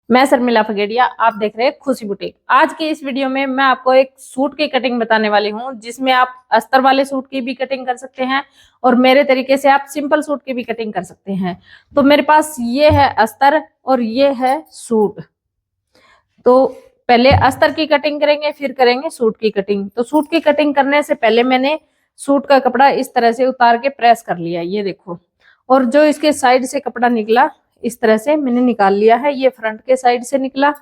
मैं शर्मिला फगेड़िया, आप देख रहे हैं खुशी बुटीक। आज की इस वीडियो में मैं आपको एक सूट की कटिंग बताने वाली हूं, जिसमें आप अस्तर वाले सूट की भी कटिंग कर सकते हैं और मेरे तरीके से आप सिंपल सूट की भी कटिंग कर सकते हैं। तो मेरे पास ये है अस्तर और ये है सूट। तो पहले अस्तर की कटिंग करेंगे, फिर करेंगे सूट की कटिंग। तो सूट की कटिंग करने से पहले मैंने सूट का कपड़ा इस तरह से उतार के प्रेस कर लिया, ये देखो। और जो इसके साइड से कपड़ा निकला इस तरह से मैंने निकाल लिया है। ये फ्रंट के साइड से निकला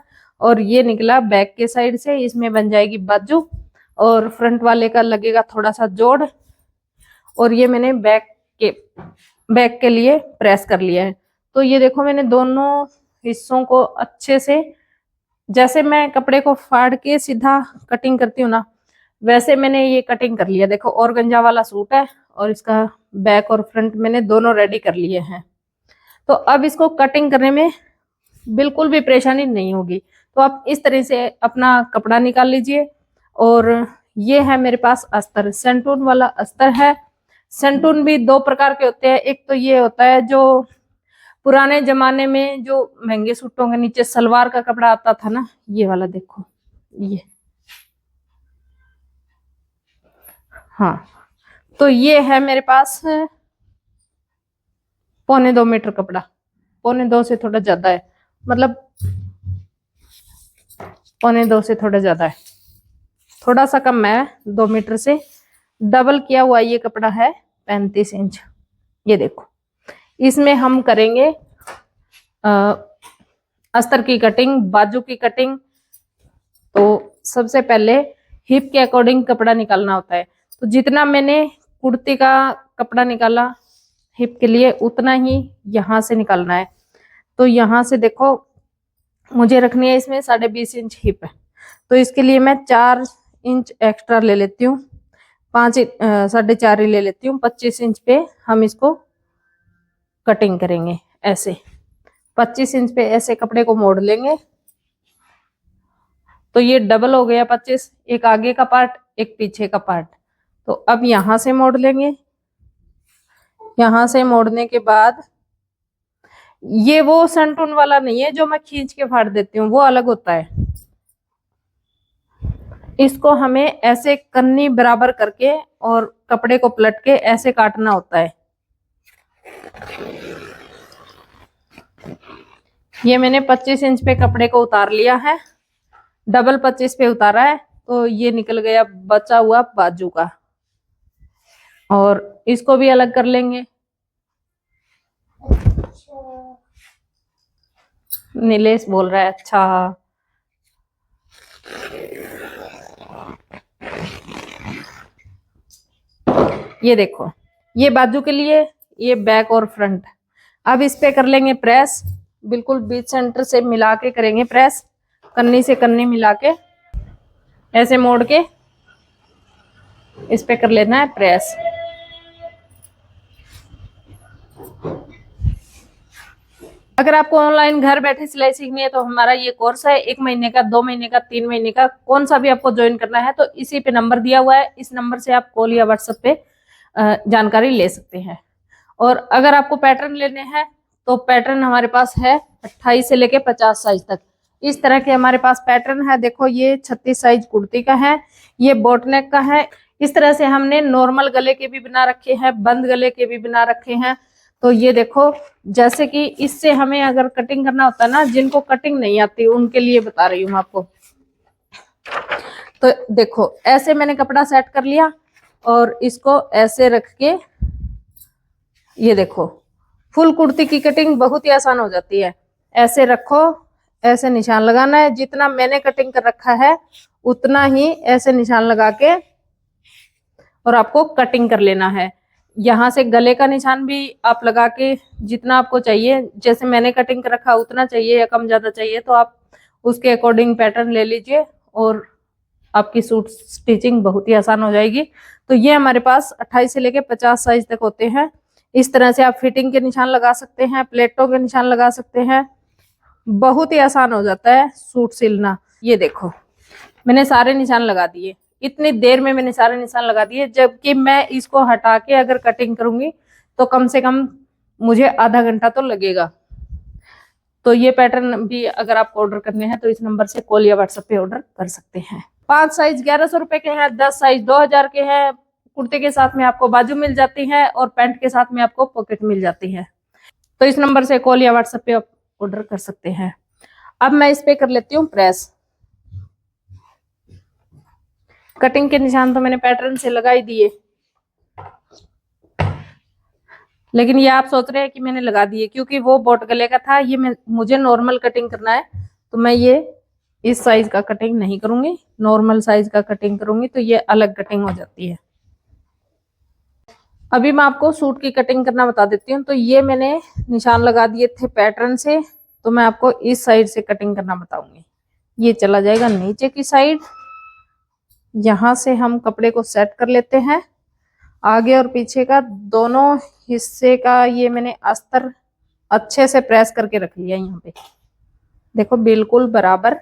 और ये निकला बैक के साइड से। इसमें बन जाएगी बाजू और फ्रंट वाले का लगेगा थोड़ा सा जोड़। और ये मैंने बैक के लिए प्रेस कर लिया है। तो ये देखो, मैंने दोनों हिस्सों को अच्छे से, जैसे मैं कपड़े को फाड़ के सीधा कटिंग करती हूँ ना, वैसे मैंने ये कटिंग कर लिया। देखो, ऑर्गेंजा वाला सूट है और इसका बैक और फ्रंट मैंने दोनों रेडी कर लिए हैं। तो अब इसको कटिंग करने में बिल्कुल भी परेशानी नहीं होगी। तो आप इस तरह से अपना कपड़ा निकाल लीजिए। और ये है मेरे पास अस्तर, सेंटून वाला अस्तर है। सेंटून भी दो प्रकार के होते हैं। एक तो ये होता है जो पुराने जमाने में जो महंगे सूटों के नीचे सलवार का कपड़ा आता था ना, ये वाला देखो, ये। हाँ, तो ये है मेरे पास 1.25 मीटर कपड़ा। 1.25 से थोड़ा ज्यादा है, मतलब 1.25 से थोड़ा ज्यादा है, थोड़ा सा कम है 2 मीटर से। डबल किया हुआ ये कपड़ा है 35 इंच। ये देखो, इसमें हम करेंगे अस्तर की कटिंग, बाजू की कटिंग। तो सबसे पहले हिप के अकॉर्डिंग कपड़ा निकालना होता है। तो जितना मैंने कुर्ती का कपड़ा निकाला हिप के लिए, उतना ही यहाँ से निकालना है। तो यहाँ से देखो, मुझे रखनी है इसमें 20.5 इंच हिप है। तो इसके लिए मैं 4 इंच एक्स्ट्रा ले लेती हूँ, 4.5 ही ले लेती हूँ। 25 इंच पे हम इसको कटिंग करेंगे। ऐसे 25 इंच पे ऐसे कपड़े को मोड़ लेंगे। तो ये डबल हो गया 25, एक आगे का पार्ट एक पीछे का पार्ट। तो अब यहां से मोड़ लेंगे। यहां से मोड़ने के बाद ये वो सेंटून वाला नहीं है जो मैं खींच के फाड़ देती हूँ, वो अलग होता है। इसको हमें ऐसे कन्नी बराबर करके और कपड़े को पलट के ऐसे काटना होता है। ये मैंने 25 इंच पे कपड़े को उतार लिया है, डबल 25 पे उतारा है। तो ये निकल गया बचा हुआ बाजू का, और इसको भी अलग कर लेंगे। नीलेश बोल रहा है अच्छा। ये देखो, ये बाजू के लिए, ये बैक और फ्रंट। अब इस पे कर लेंगे प्रेस, बिल्कुल बीच सेंटर से मिला के करेंगे प्रेस। कन्नी से कन्नी मिला के ऐसे मोड़ के इस पे कर लेना है प्रेस। अगर आपको ऑनलाइन घर बैठे सिलाई सीखनी है तो हमारा ये कोर्स है 1 महीने का, 2 महीने का, 3 महीने का, कौन सा भी आपको ज्वाइन करना है। तो इसी पे नंबर दिया हुआ है, इस नंबर से आप कॉल या व्हाट्सएप पे जानकारी ले सकते हैं। और अगर आपको पैटर्न लेने हैं तो पैटर्न हमारे पास है 28 से लेके 50 साइज तक। इस तरह के हमारे पास पैटर्न है। देखो, ये 36 साइज कुर्ती का है, ये बोटनेक का है। इस तरह से हमने नॉर्मल गले के भी बना रखे हैं, बंद गले के भी बना रखे हैं। तो ये देखो, जैसे कि इससे हमें अगर कटिंग करना होता है ना, जिनको कटिंग नहीं आती उनके लिए बता रही हूँ आपको। तो देखो, ऐसे मैंने कपड़ा सेट कर लिया और इसको ऐसे रख के, ये देखो, फुल कुर्ती की कटिंग बहुत ही आसान हो जाती है। ऐसे रखो, ऐसे निशान लगाना है। जितना मैंने कटिंग कर रखा है उतना ही ऐसे निशान लगा के और आपको कटिंग कर लेना है। यहाँ से गले का निशान भी आप लगा के जितना आपको चाहिए, जैसे मैंने कटिंग कर रखा उतना चाहिए या कम ज्यादा चाहिए तो आप उसके अकॉर्डिंग पैटर्न ले लीजिए और आपकी सूट स्टिचिंग बहुत ही आसान हो जाएगी। तो ये हमारे पास 28 से लेके 50 साइज तक होते हैं। इस तरह से आप फिटिंग के निशान लगा सकते हैं, प्लेटों के निशान लगा सकते हैं। बहुत ही आसान हो जाता है सूट सिलना। ये देखो, मैंने सारे निशान लगा दिए, इतनी देर में मैंने सारे निशान लगा दिए। जबकि मैं इसको हटा के अगर कटिंग करूंगी तो कम से कम मुझे आधा घंटा तो लगेगा। तो ये पैटर्न भी अगर आपको ऑर्डर करने हैं तो इस नंबर से कॉल या व्हाट्सएप पे ऑर्डर कर सकते हैं। 5 साइज 1100 रुपए के हैं, 10 साइज 2000 के हैं। कुर्ते के साथ में आपको बाजू मिल जाती है और पैंट के साथ में आपको पॉकेट मिल जाती है। तो इस नंबर से कॉल या व्हाट्सएप पे आप ऑर्डर कर सकते हैं। अब मैं इस पे कर लेती हूँ प्रेस। कटिंग के निशान तो मैंने पैटर्न से लगा ही दिए, लेकिन ये आप सोच रहे हैं कि मैंने लगा दिए, क्योंकि वो बोट गले का था। ये मुझे नॉर्मल कटिंग करना है, तो मैं ये इस साइज का कटिंग नहीं करूंगी, नॉर्मल साइज का कटिंग करूंगी, तो ये अलग कटिंग हो जाती है। अभी मैं आपको सूट की कटिंग करना बता देती हूँ। तो ये मैंने निशान लगा दिए थे पैटर्न से, तो मैं आपको इस साइड से कटिंग करना बताऊंगी। ये चला जाएगा नीचे की साइड, यहां से हम कपड़े को सेट कर लेते हैं। आगे और पीछे का दोनों हिस्से का ये मैंने अस्तर अच्छे से प्रेस करके रख लिया। यहाँ पे देखो बिल्कुल बराबर,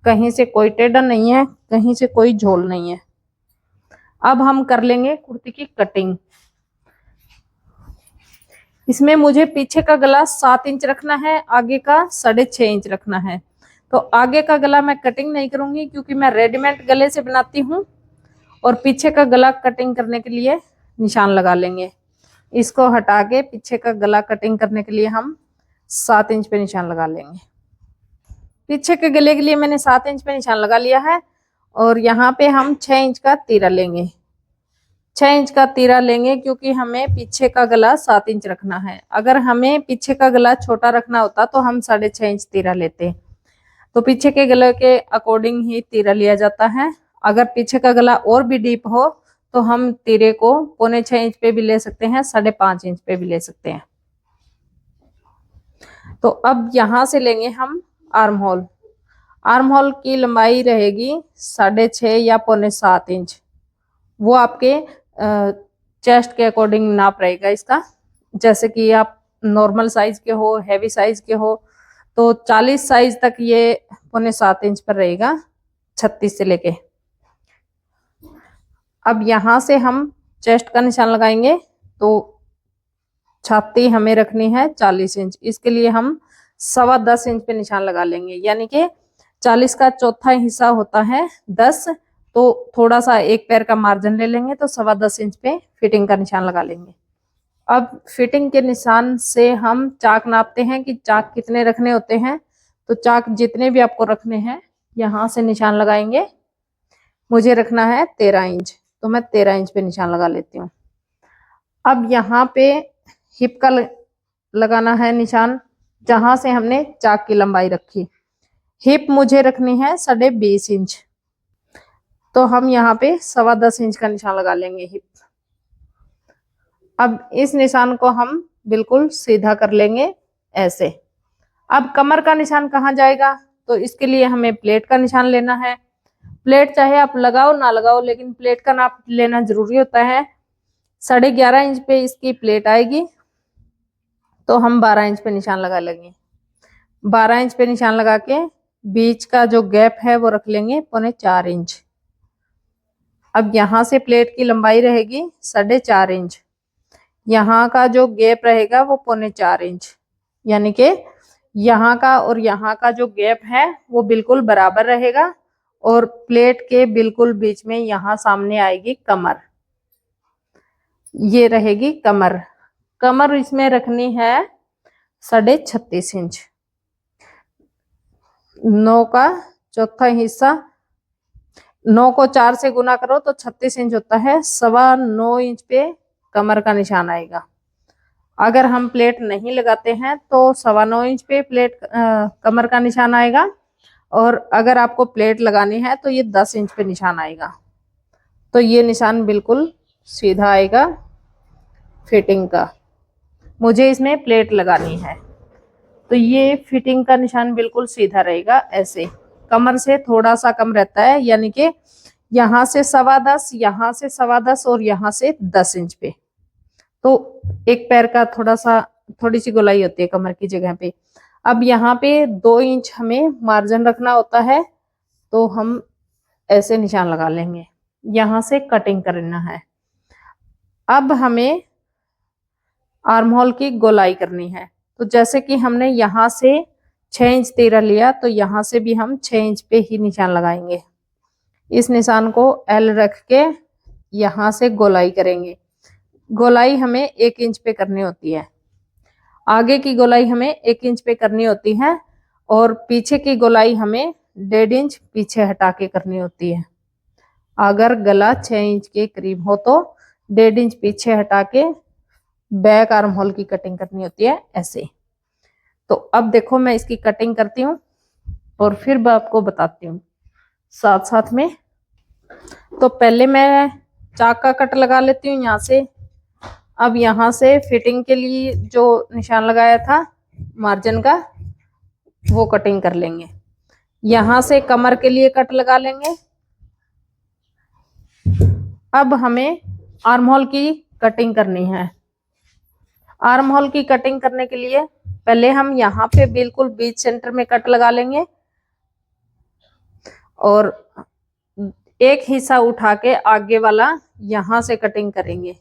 कहीं से कोई टेढ़ा नहीं है, कहीं से कोई झोल नहीं है। अब हम कर लेंगे कुर्ती की कटिंग। इसमें मुझे पीछे का गला 7 इंच रखना है, आगे का 6.5 इंच रखना है। तो आगे का गला मैं कटिंग नहीं करूंगी, क्योंकि मैं रेडीमेड गले से बनाती हूँ, और पीछे का गला कटिंग करने के लिए निशान लगा लेंगे। इसको हटा के पीछे का गला कटिंग करने के लिए हम 7 इंच पे निशान लगा लेंगे। पीछे के गले के लिए मैंने 7 इंच पे निशान लगा लिया है, और यहाँ पे हम 6 इंच का तीरा लेंगे। 6 इंच का तीरा लेंगे, क्योंकि हमें पीछे का गला 7 इंच रखना है। अगर हमें पीछे का गला छोटा रखना होता तो हम 6.5 इंच तीरा लेते। तो पीछे के गले के अकॉर्डिंग ही तीरा लिया जाता है। अगर पीछे का गला और भी डीप हो तो हम तीरे को 6.25 इंच पे भी ले सकते हैं, 5.5 इंच पे भी ले सकते हैं। तो अब यहां से लेंगे हम आर्म होल। आर्म होल की लंबाई रहेगी 6.5 या 6.25 इंच। वो आपके चेस्ट के अकॉर्डिंग नाप रहेगा इसका। जैसे कि आप नॉर्मल साइज के हो, हैवी साइज के हो, तो 40 साइज तक ये 6.25 इंच पर रहेगा, 36 से लेके। अब यहां से हम चेस्ट का निशान लगाएंगे, तो छाती हमें रखनी है 40 इंच। इसके लिए हम 10.25 इंच पे निशान लगा लेंगे, यानी कि 40 का चौथा हिस्सा होता है 10, तो थोड़ा सा एक पैर का मार्जिन ले लेंगे, तो 10.25 इंच पे फिटिंग का निशान लगा लेंगे। अब फिटिंग के निशान से हम चाक नापते हैं कि चाक कितने रखने होते हैं। तो चाक जितने भी आपको रखने हैं यहाँ से निशान लगाएंगे। मुझे रखना है 13 इंच, तो मैं 13 इंच पे निशान लगा लेती हूँ। अब यहाँ पे हिप का लगाना है निशान, जहां से हमने चाक की लंबाई रखी। हिप मुझे रखनी है 20.5 इंच, तो हम यहाँ पे 10.25 इंच का निशान लगा लेंगे हिप। अब इस निशान को हम बिल्कुल सीधा कर लेंगे ऐसे। अब कमर का निशान कहाँ जाएगा, तो इसके लिए हमें प्लेट का निशान लेना है। प्लेट चाहे आप लगाओ ना लगाओ, लेकिन प्लेट का नाप लेना जरूरी होता है। 11.5 इंच पे इसकी प्लेट आएगी, तो हम 12 इंच पे निशान लगा लेंगे। 12 इंच पे निशान लगा के बीच का जो गैप है वो रख लेंगे 4.25 इंच। अब यहाँ से प्लेट की लंबाई रहेगी 4.5 इंच, यहाँ का जो गैप रहेगा वो 4.25 इंच, यानी कि यहाँ का और यहाँ का जो गैप है वो बिल्कुल बराबर रहेगा। और प्लेट के बिल्कुल बीच में यहाँ सामने आएगी कमर, ये रहेगी कमर। कमर इसमें रखनी है 36.5 इंच। 9 का चौथा हिस्सा, 9 को 4 से गुना करो तो 36 इंच होता है। 9.25 इंच पे कमर का निशान आएगा। अगर हम प्लेट नहीं लगाते हैं तो 9.25 इंच पे प्लेट कमर का निशान आएगा, और अगर आपको प्लेट लगानी है तो ये 10 इंच पे निशान आएगा। तो ये निशान बिल्कुल सीधा आएगा फिटिंग का। मुझे इसमें प्लेट लगानी है, तो ये फिटिंग का निशान बिल्कुल सीधा रहेगा ऐसे। कमर से थोड़ा सा कम रहता है, यानी कि यहाँ से 10.25, यहाँ से 10.25 और यहाँ से 10 इंच पे। तो एक पैर का थोड़ी सी गोलाई होती है कमर की जगह पे। अब यहाँ पे 2 इंच हमें मार्जिन रखना होता है, तो हम ऐसे निशान लगा लेंगे। यहाँ से कटिंग करना है। अब हमें आर्म होल की गोलाई करनी है, तो जैसे कि हमने यहाँ से 6 इंच तीरा लिया, तो यहाँ से भी हम 6 इंच पे ही निशान लगाएंगे। इस निशान को L रख के यहाँ से गोलाई करेंगे। गोलाई हमें 1 इंच पे करनी होती है। आगे की गोलाई हमें 1 इंच पे करनी होती है और पीछे की गोलाई हमें 1.5 इंच पीछे हटा के करनी होती है। अगर गला 6 इंच के करीब हो तो 1.5 इंच पीछे हटा के बैक आर्म होल की कटिंग करनी होती है ऐसे। तो अब देखो मैं इसकी कटिंग करती हूँ और फिर मैं आपको बताती हूँ साथ साथ में। तो पहले मैं चाक का कट लगा लेती हूँ यहाँ से। अब यहाँ से फिटिंग के लिए जो निशान लगाया था मार्जिन का, वो कटिंग कर लेंगे। यहाँ से कमर के लिए कट लगा लेंगे। अब हमें आर्म होल की कटिंग करनी है। आर्म होल की कटिंग करने के लिए पहले हम यहाँ पे बिल्कुल बीच सेंटर में कट लगा लेंगे और एक हिस्सा उठा के आगे वाला यहाँ से कटिंग करेंगे।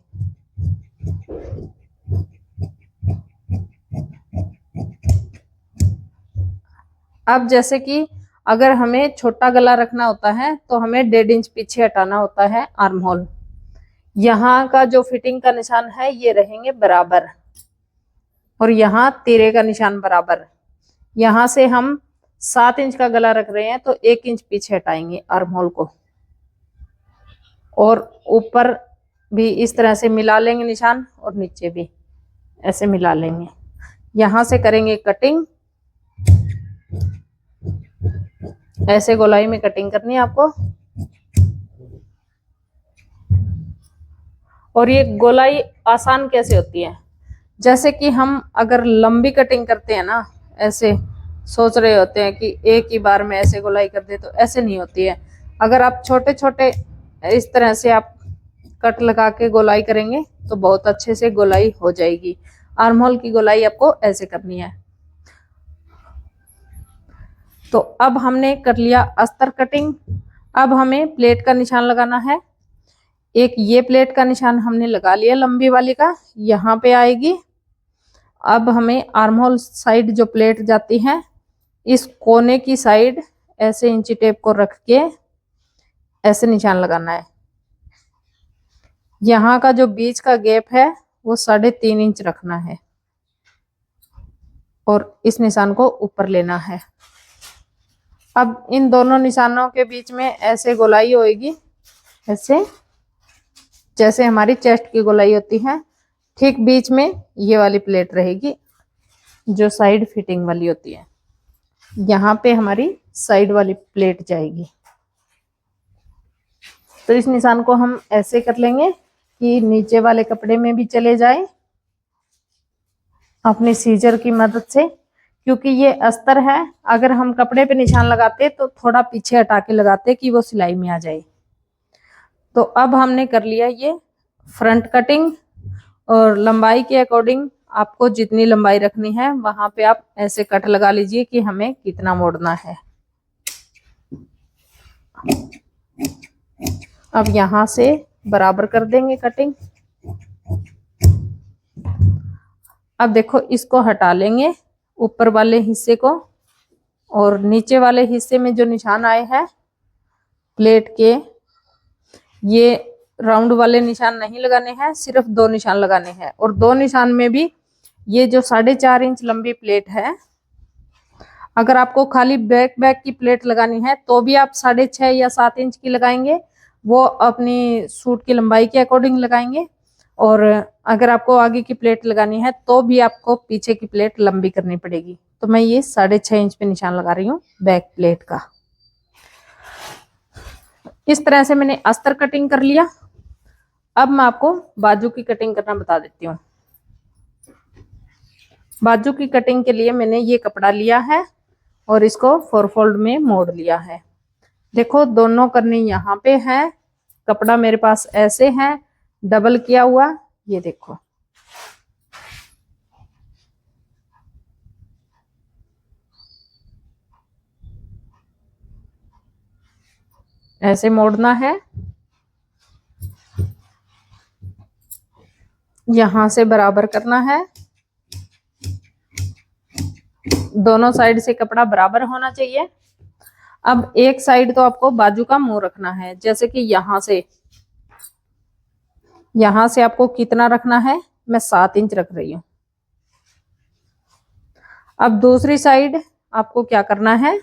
अब जैसे कि अगर हमें छोटा गला रखना होता है तो हमें 1.5 इंच पीछे हटाना होता है आर्म होल। यहाँ का जो फिटिंग का निशान है ये रहेंगे बराबर और यहाँ तीरे का निशान बराबर। यहाँ से हम 7 इंच का गला रख रहे हैं तो 1 इंच पीछे हटाएंगे आर्म होल को और ऊपर भी इस तरह से मिला लेंगे निशान और नीचे भी ऐसे मिला लेंगे। यहाँ से करेंगे कटिंग। ऐसे गोलाई में कटिंग करनी है आपको। और ये गोलाई आसान कैसे होती है, जैसे कि हम अगर लंबी कटिंग करते हैं ना, ऐसे सोच रहे होते हैं कि एक ही बार में ऐसे गोलाई कर दे, तो ऐसे नहीं होती है। अगर आप छोटे छोटे इस तरह से आप कट लगा के गोलाई करेंगे तो बहुत अच्छे से गोलाई हो जाएगी। आर्म होल की गोलाई आपको ऐसे करनी है। तो अब हमने कर लिया अस्तर कटिंग। अब हमें प्लेट का निशान लगाना है। एक ये प्लेट का निशान हमने लगा लिया लंबी वाली का, यहाँ पे आएगी। अब हमें आर्म होल साइड जो प्लेट जाती है, इस कोने की साइड ऐसे इंची टेप को रख के ऐसे निशान लगाना है। यहाँ का जो बीच का गैप है वो 3.5 इंच रखना है और इस निशान को ऊपर लेना है। अब इन दोनों निशानों के बीच में ऐसे गोलाई होएगी, ऐसे जैसे हमारी चेस्ट की गोलाई होती है। ठीक बीच में ये वाली प्लेट रहेगी जो साइड फिटिंग वाली होती है। यहाँ पे हमारी साइड वाली प्लेट जाएगी। तो इस निशान को हम ऐसे कर लेंगे कि नीचे वाले कपड़े में भी चले जाए अपने सीजर की मदद से, क्योंकि ये अस्तर है। अगर हम कपड़े पे निशान लगाते तो थोड़ा पीछे हटा के लगाते कि वो सिलाई में आ जाए। तो अब हमने कर लिया ये फ्रंट कटिंग और लंबाई के अकॉर्डिंग आपको जितनी लंबाई रखनी है वहां पे आप ऐसे कट लगा लीजिए कि हमें कितना मोड़ना है। अब यहाँ से बराबर कर देंगे कटिंग। अब देखो इसको हटा लेंगे ऊपर वाले हिस्से को, और नीचे वाले हिस्से में जो निशान आए हैं प्लेट के, ये राउंड वाले निशान नहीं लगाने हैं, सिर्फ 2 निशान लगाने हैं। और 2 निशान में भी ये जो 4.5 इंच लंबी प्लेट है, अगर आपको खाली बैक की प्लेट लगानी है तो भी आप 6.5 या 7 इंच की लगाएंगे, वो अपनी सूट की लंबाई के अकॉर्डिंग लगाएंगे। और अगर आपको आगे की प्लेट लगानी है तो भी आपको पीछे की प्लेट लंबी करनी पड़ेगी। तो मैं ये 6.5 इंच पे निशान लगा रही हूँ बैक प्लेट का। इस तरह से मैंने अस्तर कटिंग कर लिया। अब मैं आपको बाजू की कटिंग करना बता देती हूँ। बाजू की कटिंग के लिए मैंने ये कपड़ा लिया है और इसको 4 फोल्ड में मोड़ लिया है। देखो दोनों करनी यहाँ पे है, कपड़ा मेरे पास ऐसे है डबल किया हुआ, ये देखो। ऐसे मोड़ना है, यहाँ से बराबर करना है दोनों साइड से कपड़ा बराबर होना चाहिए। अब एक साइड तो आपको बाजू का मुंह रखना है, जैसे कि यहां से आपको कितना रखना है, मैं 7 इंच रख रही हूं। अब दूसरी साइड आपको क्या करना है,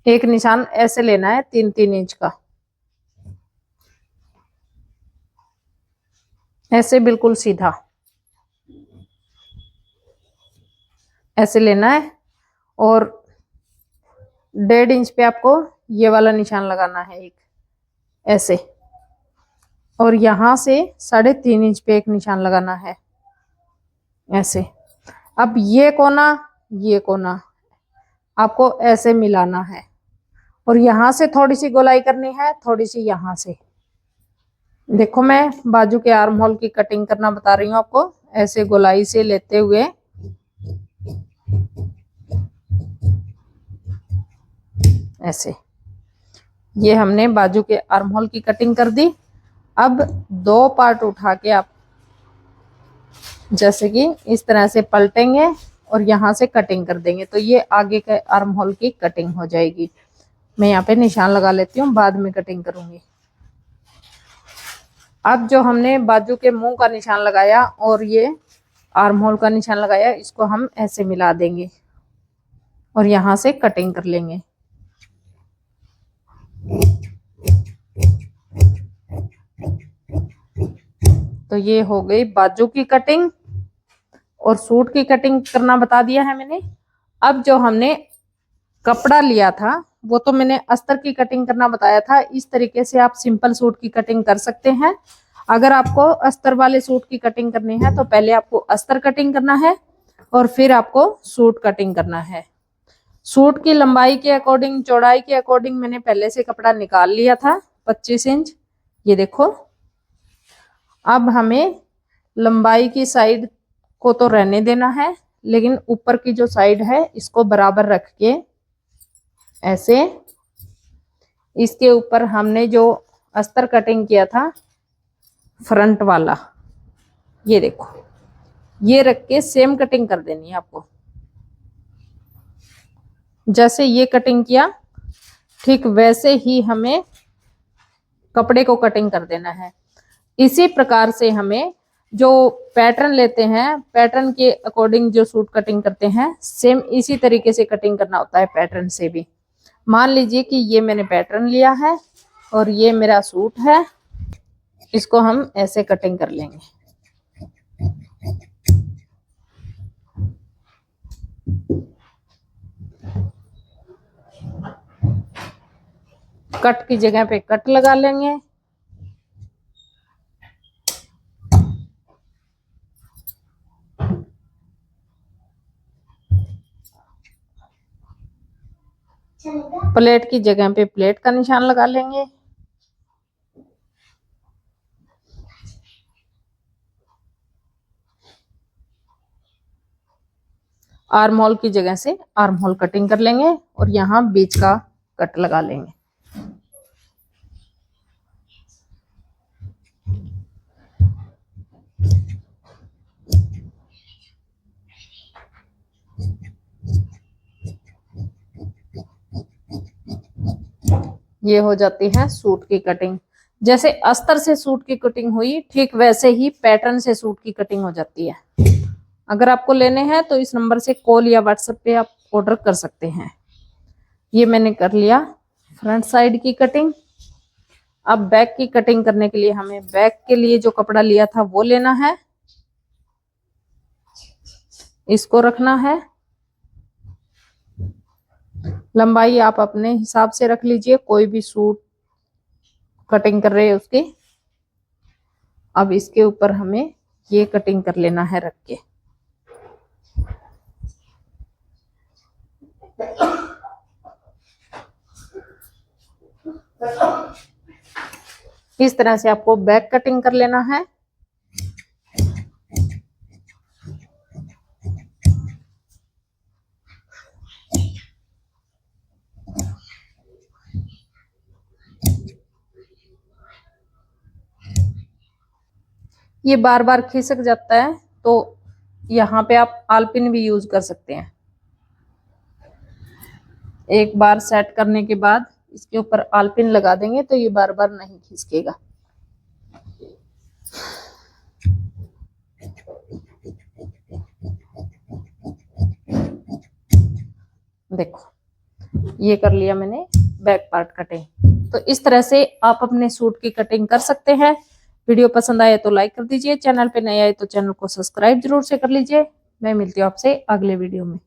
एक निशान ऐसे लेना है 3-3 इंच का, ऐसे बिल्कुल सीधा ऐसे लेना है। और 1.5 इंच पे आपको ये वाला निशान लगाना है एक, ऐसे। और यहां से 3.5 इंच पे एक निशान लगाना है, ऐसे। अब ये कोना आपको ऐसे मिलाना है, और यहां से थोड़ी सी गोलाई करनी है, थोड़ी सी यहां से। देखो मैं बाजू के आर्म होल की कटिंग करना बता रही हूँ आपको, ऐसे गोलाई से लेते हुए ऐसे। ये हमने बाजू के आर्म होल की कटिंग कर दी। अब 2 पार्ट उठा के आप जैसे कि इस तरह से पलटेंगे और यहां से कटिंग कर देंगे, तो ये आगे के आर्म होल की कटिंग हो जाएगी। मैं यहाँ पे निशान लगा लेती हूँ, बाद में कटिंग करूंगी। अब जो हमने बाजू के मुंह का निशान लगाया और ये आर्म होल का निशान लगाया, इसको हम ऐसे मिला देंगे और यहां से कटिंग कर लेंगे। तो ये हो गई बाजू की कटिंग, और सूट की कटिंग करना बता दिया है मैंने। अब जो हमने कपड़ा लिया था वो तो मैंने अस्तर की कटिंग करना बताया था। इस तरीके से आप सिंपल सूट की कटिंग कर सकते हैं। अगर आपको अस्तर वाले सूट की कटिंग करनी है तो पहले आपको अस्तर कटिंग करना है और फिर आपको सूट कटिंग करना है। सूट की लंबाई के अकॉर्डिंग, चौड़ाई के अकॉर्डिंग मैंने पहले से कपड़ा निकाल लिया था 25 इंच, ये देखो। अब हमें लंबाई की साइड को तो रहने देना है, लेकिन ऊपर की जो साइड है इसको बराबर रख के ऐसे, इसके ऊपर हमने जो अस्तर कटिंग किया था फ्रंट वाला, ये देखो, ये रख के सेम कटिंग कर देनी है आपको। जैसे ये कटिंग किया ठीक वैसे ही हमें कपड़े को कटिंग कर देना है। इसी प्रकार से हमें जो पैटर्न लेते हैं, पैटर्न के अकॉर्डिंग जो सूट कटिंग करते हैं, सेम इसी तरीके से कटिंग करना होता है पैटर्न से भी। मान लीजिए कि ये मैंने पैटर्न लिया है और ये मेरा सूट है, इसको हम ऐसे कटिंग कर लेंगे। कट की जगह पे कट लगा लेंगे। प्लेट की जगह पे प्लेट का निशान लगा लेंगे। आर्म होल की जगह से आर्म होल कटिंग कर लेंगे और यहाँ बीच का कट लगा लेंगे। ये हो जाती है सूट की कटिंग। जैसे अस्तर से सूट की कटिंग हुई, ठीक वैसे ही पैटर्न से सूट की कटिंग हो जाती है। अगर आपको लेने हैं तो इस नंबर से कॉल या व्हाट्सएप पे आप ऑर्डर कर सकते हैं। ये मैंने कर लिया फ्रंट साइड की कटिंग। अब बैक की कटिंग करने के लिए हमें बैक के लिए जो कपड़ा लिया था वो लेना है, इसको रखना है। लंबाई आप अपने हिसाब से रख लीजिए, कोई भी सूट कटिंग कर रहे हैं उसकी। अब इसके ऊपर हमें ये कटिंग कर लेना है रख के। इस तरह से आपको बैक कटिंग कर लेना है। ये बार बार खिसक जाता है तो यहाँ पे आप आलपिन भी यूज कर सकते हैं। एक बार सेट करने के बाद इसके ऊपर आलपिन लगा देंगे तो ये बार बार नहीं खिसकेगा। देखो ये कर लिया मैंने बैक पार्ट कटिंग। तो इस तरह से आप अपने सूट की कटिंग कर सकते हैं। वीडियो पसंद आए तो लाइक कर दीजिए, चैनल पे नए आए तो चैनल को सब्सक्राइब जरूर से कर लीजिए। मैं मिलती हूँ आपसे अगले वीडियो में।